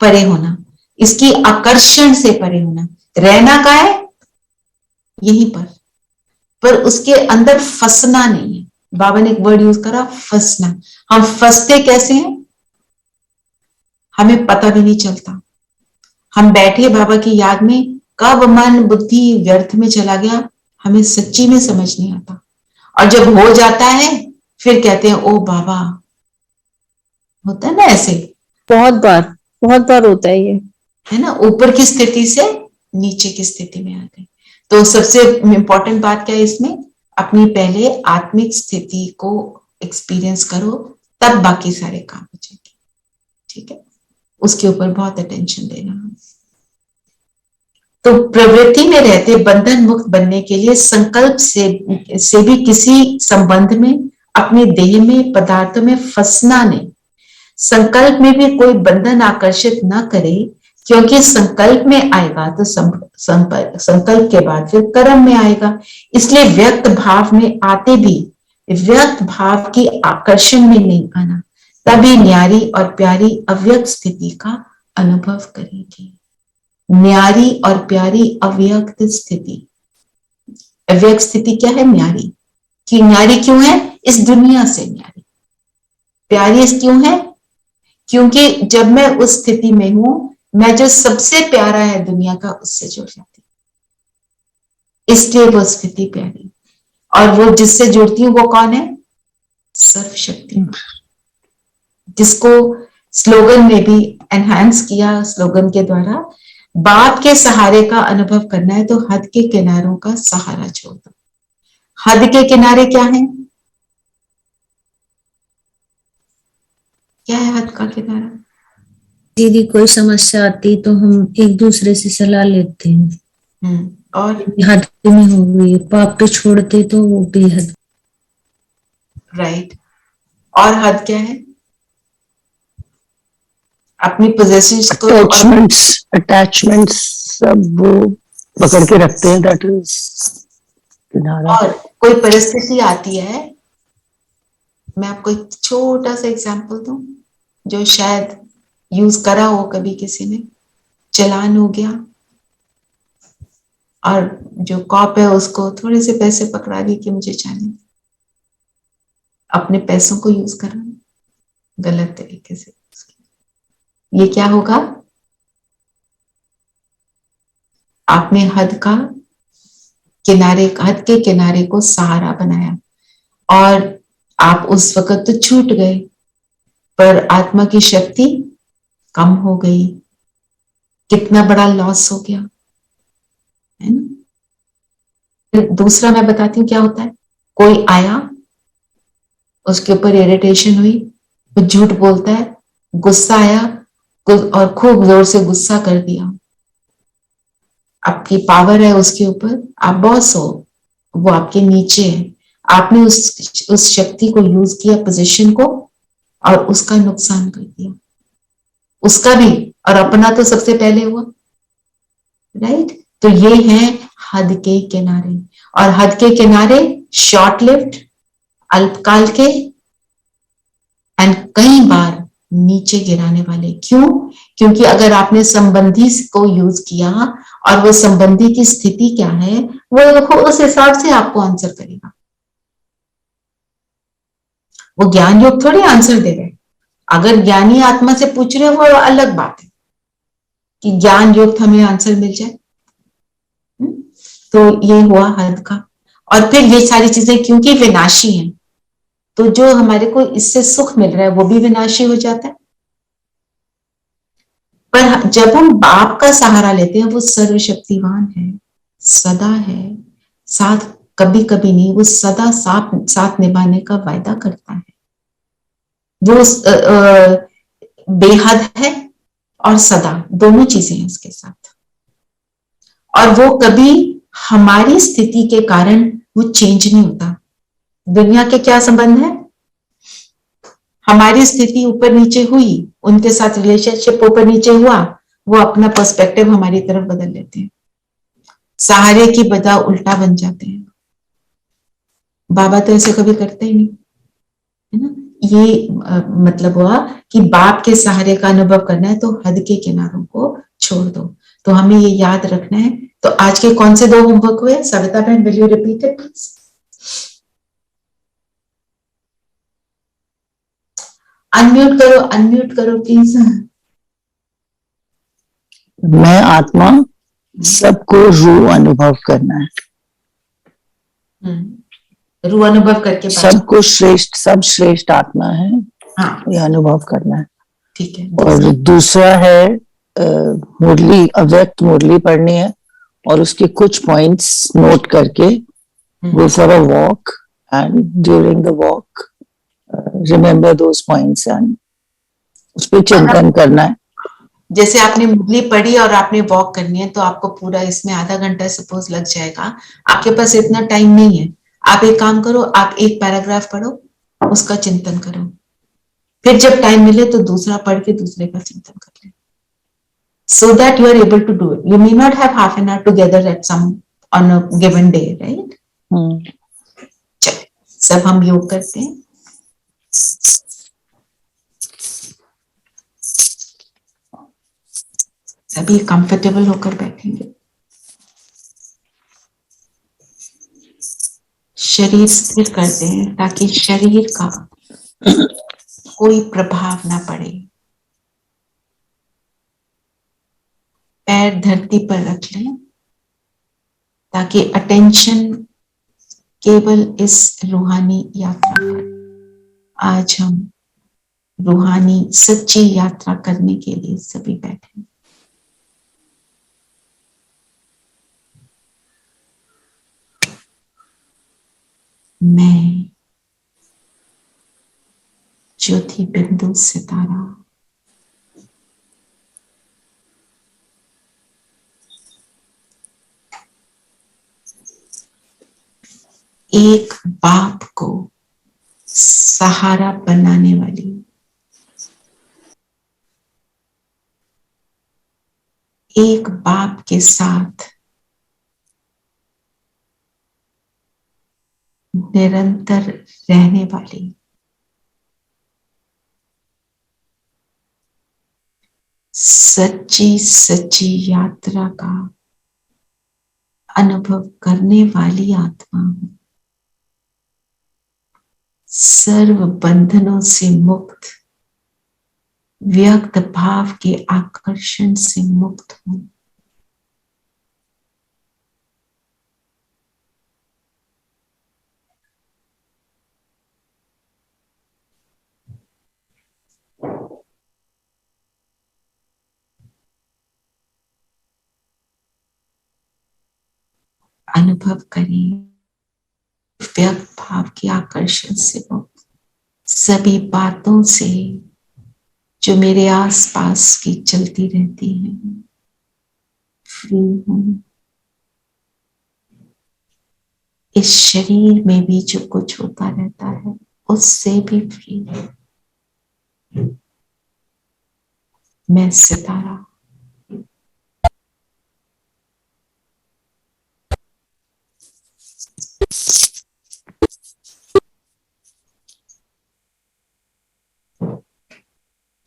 परे होना, इसकी आकर्षण से परे होना। रहना का है यहीं पर उसके अंदर फंसना नहीं है। बाबा ने एक वर्ड यूज करा, फंसना। हम फंसते कैसे हैं हमें पता भी नहीं चलता। हम बैठे बाबा की याद में, कब मन बुद्धि व्यर्थ में चला गया हमें सच्ची में समझ नहीं आता। और जब हो जाता है फिर कहते हैं ओ बाबा। होता है ना ऐसे, बहुत बार होता है ये, है ना, ऊपर की स्थिति से नीचे की स्थिति में आ गए। तो सबसे इंपॉर्टेंट बात क्या है इसमें? अपनी पहले आत्मिक स्थिति को एक्सपीरियंस करो, तब बाकी सारे काम हो जाएंगे। ठीक है, उसके ऊपर बहुत अटेंशन देना। तो प्रवृत्ति में रहते बंधन मुक्त बनने के लिए संकल्प से भी किसी संबंध में, अपने देह में, पदार्थों में फंसना नहीं। संकल्प में भी कोई बंधन आकर्षित न करे, क्योंकि संकल्प में आएगा तो संकल्प के बाद फिर कर्म में आएगा। इसलिए व्यक्त भाव में आते भी व्यक्त भाव की आकर्षण में नहीं आना, तभी न्यारी और प्यारी अव्यक्त स्थिति का अनुभव करेगी। न्यारी और प्यारी अव्यक्त स्थिति। अव्यक्त स्थिति क्या है? न्यारी। कि न्यारी क्यों है? इस दुनिया से न्यारी। प्यारी क्यों है? क्योंकि जब मैं उस स्थिति में हूं, मैं जो सबसे प्यारा है दुनिया का उससे जुड़ जाती, इसलिए वो स्थिति प्यारी। और वो जिससे जुड़ती हूँ वो कौन है? सर्वशक्ति, जिसको स्लोगन में भी एनहांस किया, स्लोगन के द्वारा, बाप के सहारे का अनुभव करना है तो हद के किनारों का सहारा छोड़ दो। हद के किनारे क्या है? क्या है हद का किनारा? दीदी कोई समस्या आती तो हम एक दूसरे से सलाह लेते हैं। और हद में हो गई, पाप पे छोड़ते तो वो बेहद। राइट। और हद क्या है? अपनी पोजेशंस को, अटैचमेंट्स सब वो पकड़ के रखते हैं, दैट इज किनारा। और कोई परिस्थिति आती है, मैं आपको एक छोटा सा एग्जांपल दूं जो शायद यूज करा हो कभी किसी ने। चालान हो गया और जो कॉप है उसको थोड़े से पैसे पकड़ा दिए कि मुझे चाहिए। अपने पैसों को यूज करा गलत तरीके से, ये क्या होगा? आपने हद के किनारे को सहारा बनाया और आप उस वक्त तो छूट गए, पर आत्मा की शक्ति कम हो गई। कितना बड़ा लॉस हो गया, है ना? फिर दूसरा मैं बताती हूँ क्या होता है। कोई आया, उसके ऊपर इरिटेशन हुई, वो झूठ बोलता है, गुस्सा आया और खूब जोर से गुस्सा कर दिया। आपकी पावर है उसके ऊपर, आप बॉस हो, वो आपके नीचे है। आपने उस शक्ति को यूज किया, पोजीशन को, और उसका नुकसान कर दिया, उसका भी और अपना तो सबसे पहले हुआ। राइट। तो ये है हद के किनारे। और हद के किनारे शॉर्ट लिव्ड, अल्पकाल के, एंड कई बार नीचे गिराने वाले। क्यों? क्योंकि अगर आपने संबंधी को यूज किया और वो संबंधी की स्थिति क्या है, वो उस हिसाब से आपको आंसर करेगा। वो ज्ञान योग थोड़ी आंसर दे रहे। अगर ज्ञानी आत्मा से पूछ रहे हो वो अलग बात है कि ज्ञान योग हमें आंसर मिल जाए। तो ये हुआ हद का। और फिर ये सारी चीजें क्योंकि विनाशी हैं, तो जो हमारे को इससे सुख मिल रहा है वो भी विनाशी हो जाता है। पर जब हम बाप का सहारा लेते हैं, वो सर्वशक्तिवान है, सदा है साथ, कभी कभी नहीं, वो सदा साथ निभाने का वायदा करता है। वो बेहद है और सदा, दोनों चीजें हैं उसके साथ। और वो कभी हमारी स्थिति के कारण वो चेंज नहीं होता। दुनिया के क्या संबंध है? हमारी स्थिति ऊपर नीचे हुई, उनके साथ रिलेशनशिप ऊपर नीचे हुआ, वो अपना पर्सपेक्टिव हमारी तरफ बदल लेते हैं, सहारे की बजाय उल्टा बन जाते हैं। बाबा तो ऐसे कभी करते ही नहीं, है ना? ये मतलब हुआ कि बाप के सहारे का अनुभव करना है तो हद के किनारों को छोड़ दो। तो हमें ये याद रखना है। तो आज के कौन से 2 होमवर्क हुए? सविता बहन, will you repeat it please? Unmute करो प्लीज। मैं आत्मा, सबको रू अनुभव करना है, रू अनुभव करके बात। सबको श्रेष्ठ, सब श्रेष्ठ आत्मा है, हाँ ये अनुभव करना है। ठीक है। और दूसरा है मुरली, अव्यक्त मुरली पढ़नी है और उसके कुछ पॉइंट्स नोट करके go for a walk, and during the walk remember those points and उस पर चिंतन करना है। जैसे आपने मुरली पढ़ी और आपने वॉक करनी है तो आपको पूरा इसमें आधा घंटा सपोज लग जाएगा। आपके पास इतना टाइम नहीं है। आप एक काम करो, आप एक पैराग्राफ पढ़ो, उसका चिंतन करो, फिर जब टाइम मिले तो दूसरा पढ़ के दूसरे का चिंतन कर ले, so that you are able to do it. You may not have half an hour together at some on a given day, right? चलो सब हम योग करते हैं। सभी कंफर्टेबल होकर बैठेंगे, शरीर स्थिर करते हैं ताकि शरीर का कोई प्रभाव ना पड़े। पैर धरती पर रख लें ताकि अटेंशन केवल इस रूहानी यात्रा पर। आज हम रूहानी सच्ची यात्रा करने के लिए सभी बैठे। मैं ज्योति बिंदु सितारा एक बाप को सहारा बनाने वाली एक बाप के साथ निरंतर रहने वाली सच्ची सच्ची यात्रा का अनुभव करने वाली आत्मा हूं। सर्व बंधनों से मुक्त, व्यक्त भाव के आकर्षण से मुक्त हूं। अनुभव करें व्यक्त भाव के आकर्षण से मुक्त, सभी बातों से जो मेरे आसपास की चलती रहती है फ्री हूं। इस शरीर में भी जो कुछ होता रहता है उससे भी फ्री हूं। मैं सितारा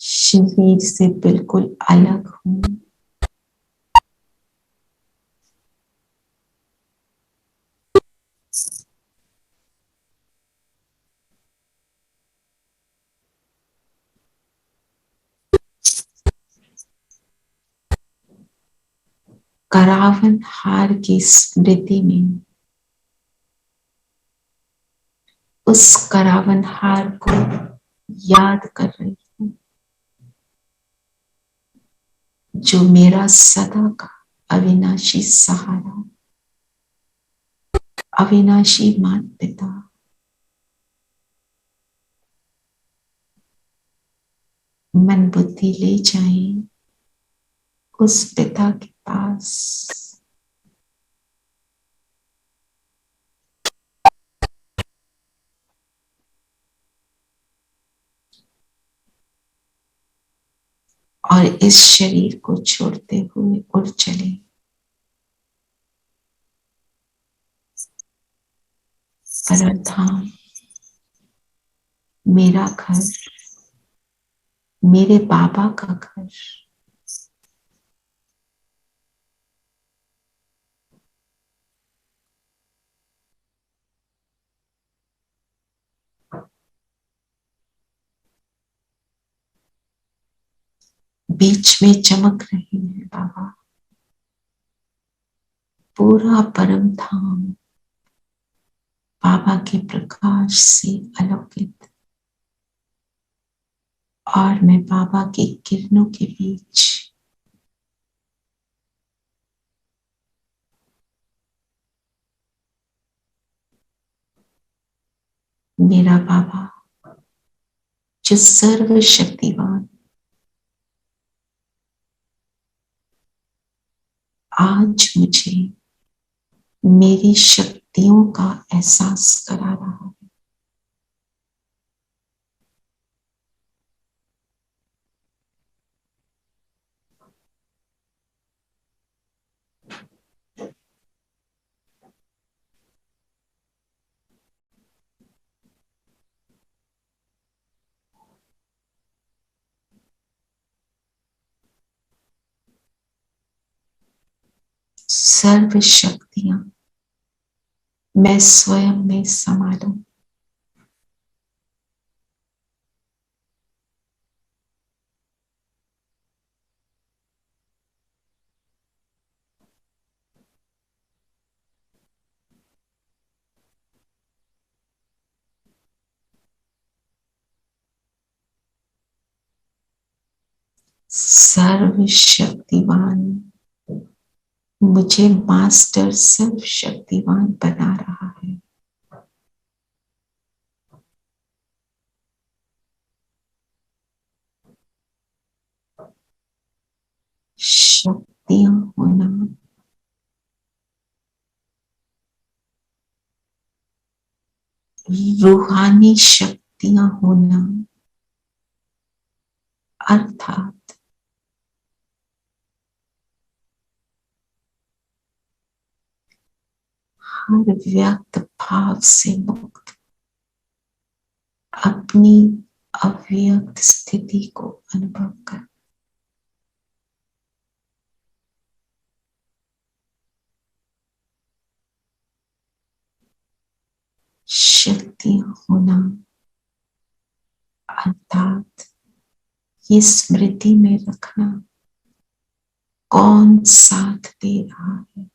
शरीर से बिल्कुल अलग हूं। करावन हार की स्मृति में उस करावन हार को याद कर रही हूं जो मेरा सदा का अविनाशी सहारा, अविनाशी माता पिता, मन बुद्धि ले जाएं उस पिता के पास। और इस शरीर को छोड़ते हुए उड़ चले परम धाम, मेरा घर, मेरे बाबा का घर, बीच में चमक रही है बाबा, पूरा परम धाम बाबा के प्रकाश से अलौकित, और मैं बाबा की किरणों के बीच मेरा बाबा जो सर्वशक्तिवान आज मुझे मेरी शक्तियों का एहसास करा रहा है। सर्व शक्तियां मैं स्वयं में समा लूं। सर्वशक्तिवान मुझे मास्टर सर्वशक्तिवान बना रहा है। शक्तियां होना रूहानी शक्तियां होना अर्थात हर व्यक्त भाव से मुक्त अपनी अव्यक्त स्थिति को अनुभव कर। शक्तियां होना अर्थात ये स्मृति में रखना कौन साथ दे रहा है।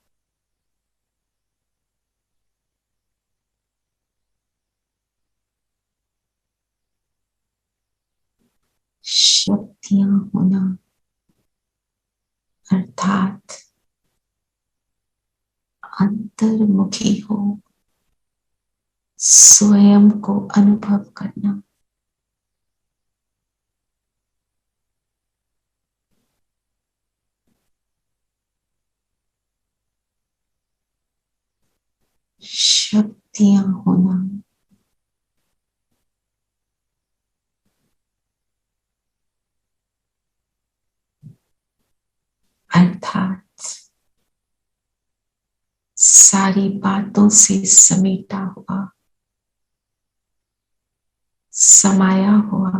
शक्तियां होना अर्थात अंतर्मुखी हो स्वयं को अनुभव करना। शक्तियां होना अर्थात सारी बातों से समेटा हुआ, समाया हुआ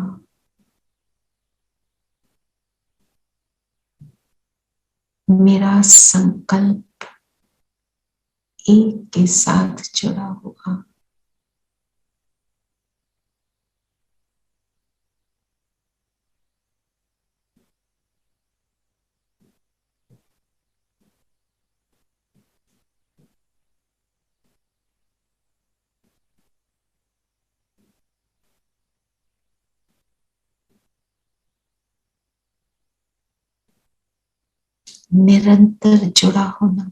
मेरा संकल्प एक के साथ जुड़ा हुआ। निरंतर जुड़ा होना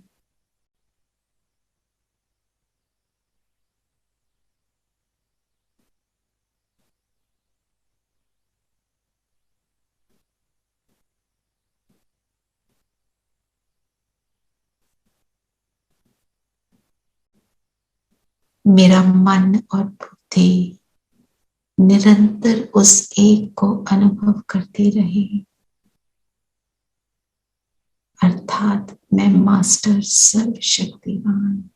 मेरा मन और बुद्धि निरंतर उस एक को अनुभव करती रहे, अर्थात मैं मास्टर सर्वशक्तिवान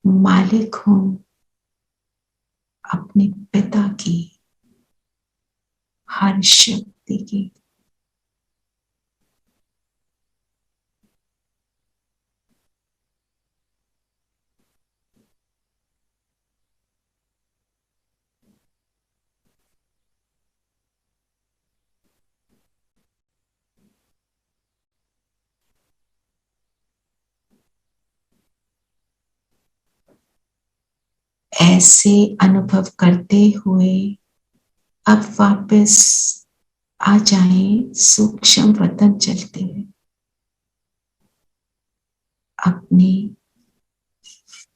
मालिक हूं अपने पिता की हर शक्ति की ऐसे अनुभव करते हुए अब वापस आ जाएं सूक्ष्म वतन चलते हैं। अपनी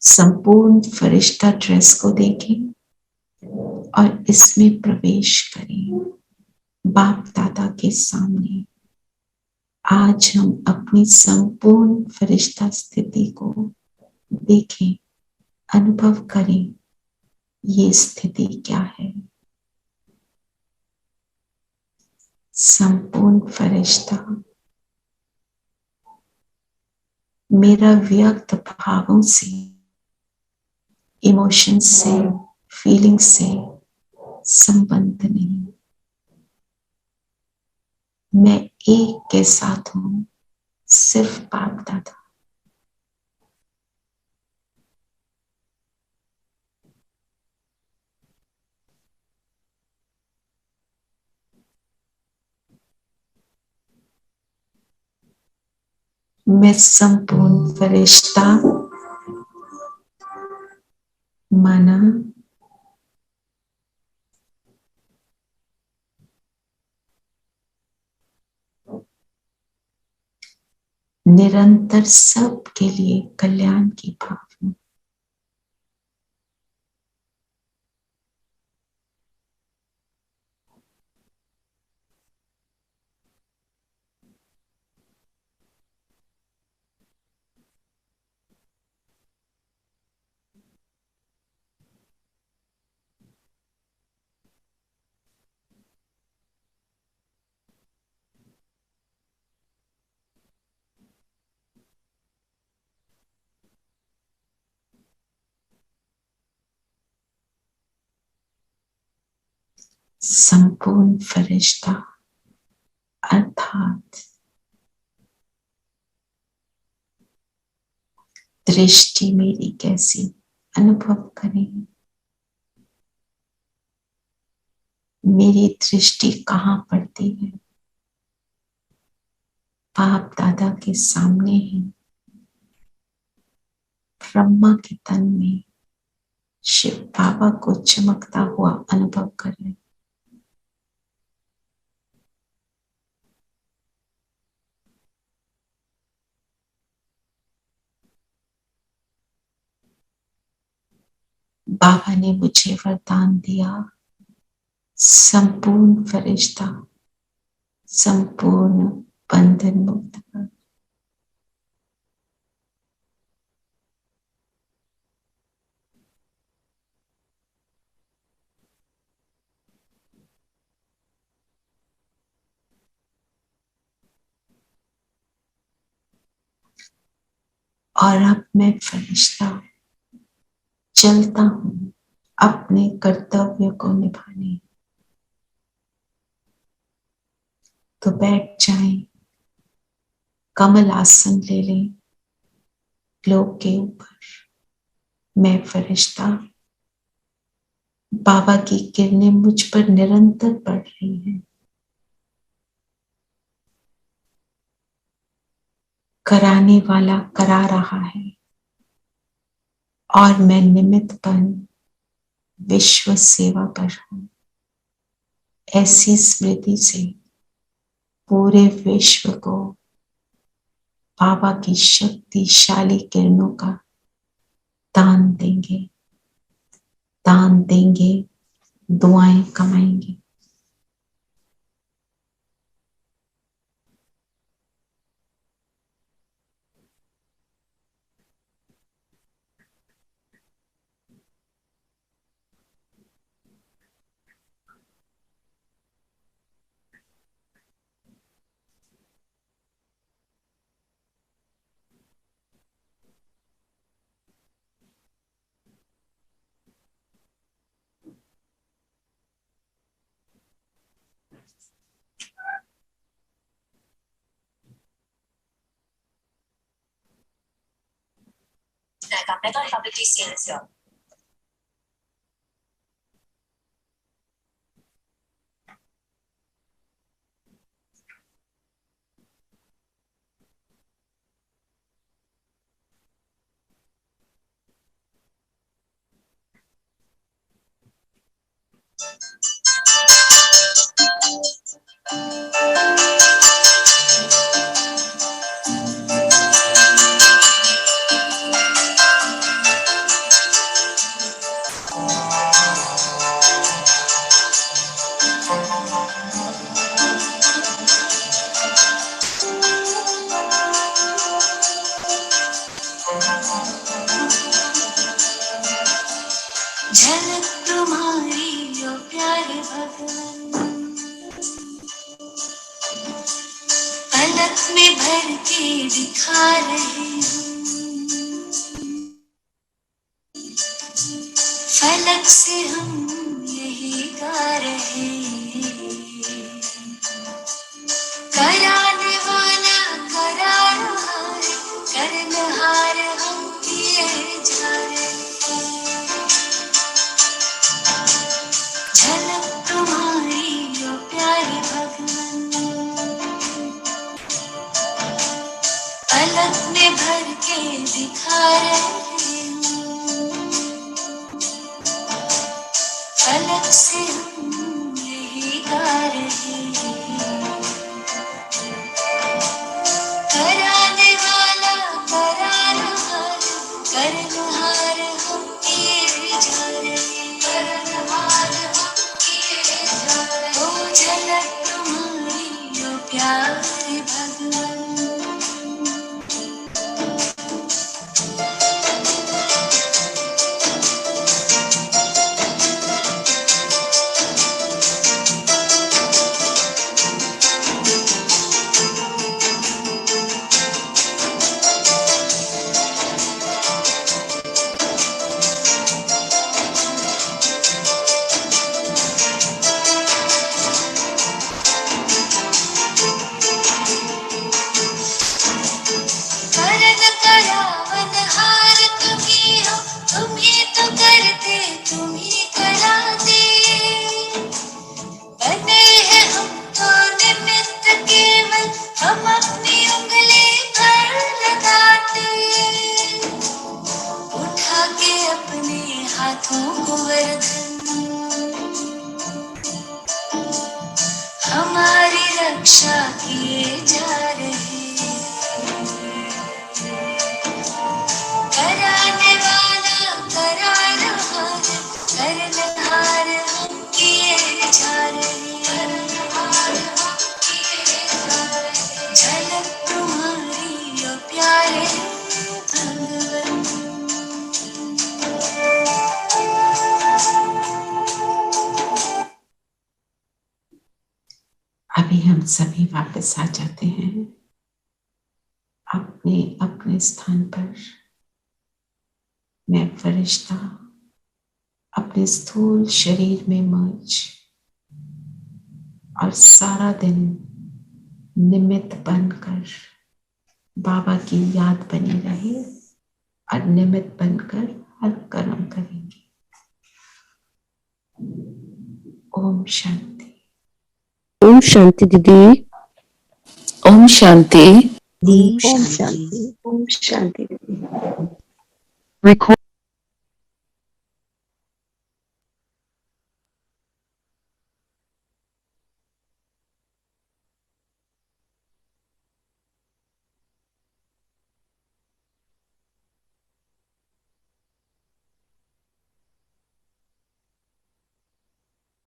संपूर्ण फरिश्ता ड्रेस को देखें और इसमें प्रवेश करें बाप दादा के सामने। आज हम अपनी संपूर्ण फरिश्ता स्थिति को देखें, अनुभव करें ये स्थिति क्या है। संपूर्ण फरिश्ता मेरा व्यक्त भावों से, इमोशन से, फीलिंग से संबंध नहीं। मैं एक के साथ हूं, सिर्फ बाप दादा। मैं संपूर्ण फरिश्ता माना निरंतर सबके लिए कल्याण की भावना। संपूर्ण फरिश्ता अर्थात दृष्टि मेरी कैसी, अनुभव करें। मेरी दृष्टि कहाँ पड़ती है? बाप दादा के सामने है, ब्रह्मा के तन में शिव बाबा को चमकता हुआ अनुभव करें। बाबा ने मुझे वरदान दिया, संपूर्ण फरिश्ता, संपूर्ण बंधन मुक्त कर। और अब मैं फरिश्ता चलता हूं अपने कर्तव्य को निभाने। तो बैठ जाएं, कमल आसन ले लें ग्लोब के ऊपर। मैं फरिश्ता, बाबा की किरणें मुझ पर निरंतर पड़ रही हैं। कराने वाला करा रहा है और मैं निमित्त बन विश्व सेवा पर हूं। ऐसी स्मृति से पूरे विश्व को बाबा की शक्तिशाली किरणों का दान देंगे, दान देंगे, दुआएं कमाएंगे। Backup better ability silencieux. झलक तुम्हारी ओ प्यारे भगवन, पलक में भर के दिखा रहे हम, फलक से हम यही गा रहे, कराने वाला करा रहा है, करनहार हम किए जा रहे। झलक तुम्हारी ओ प्यारे भगवन, पलक में भर के दिखा रहे हम, फलक से हम यही गा रहे, कराने वाला करा रहा है, करनहार हम किए जा रहे, करनहार हम किए जा रहे। ओ झलक तुम्हारी ओ प्यारे भगवन, करन करावन हार तुम्ही हो, तुम्ही तो करते तुम्ही कराते, बने हैं हम तो निमित्त केवल, हम अपनी उंगली पर लगाते, उठा के अपने हाथों को वरदान, हमारी रक्षा किए जा रहे, कराने वाला करा रहा है, करनहार हम किए जा रहे, करनहार हम किए जा रहे। झलक तुम्हारी ओ प्यारे भगवन, अभी हम सभी वापस आ जाते हैं अपने अपने स्थान पर। मैं फरिश्ता अपने स्थूल शरीर में मर्ज, और सारा दिन निमित्त बनकर बाबा की याद बनी रहे और निमित्त बनकर हर कर्म करेंगे। ओम शांति। ओम शांति दीदी। ओम शांति। ओम शांति। ओम शांति। रिकॉर्ड